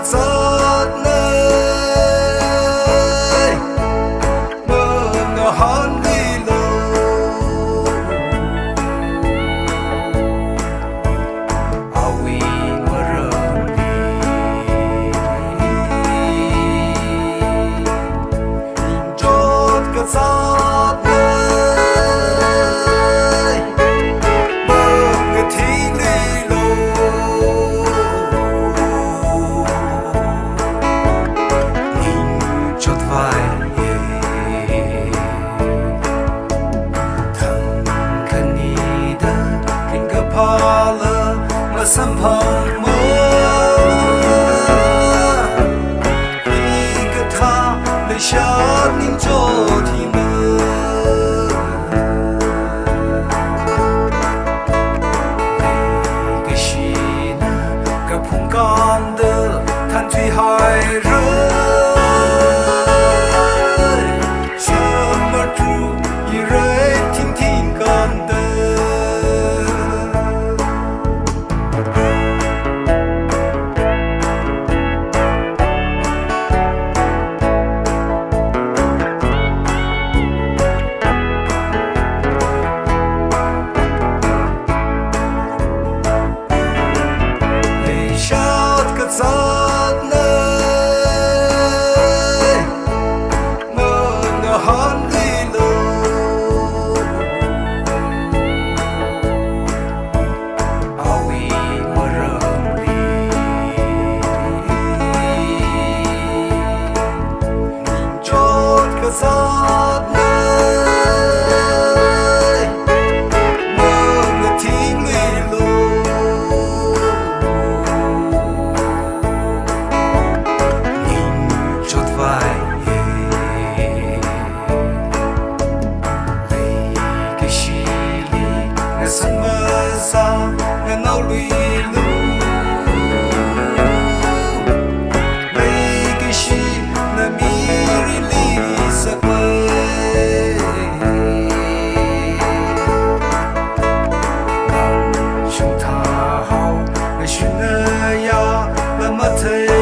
giấc nơi mơ ngỡ hòn đi lâu awi merem đi chốt cái giấc nơi mơ ngỡ thiên đi lâu chốt vai thằng khăn đi đó kinh gặp họ lỡ mà sắm phong mơ đi cái tha để chót nín cho thì mơ cái gì na gặp phong con đỡ than thủy hỏi rơi giấc nơi mơ ngỡ hòn đi lâu awi merem đi nhìn chốt cái giấc nơi mơ ngỡ thiên đi lâu sân mơ xa nghe nấu lùi lù lấy cái gì là mi ri li sa quê lòng chúng ta hao để chúng ta ya là mất thời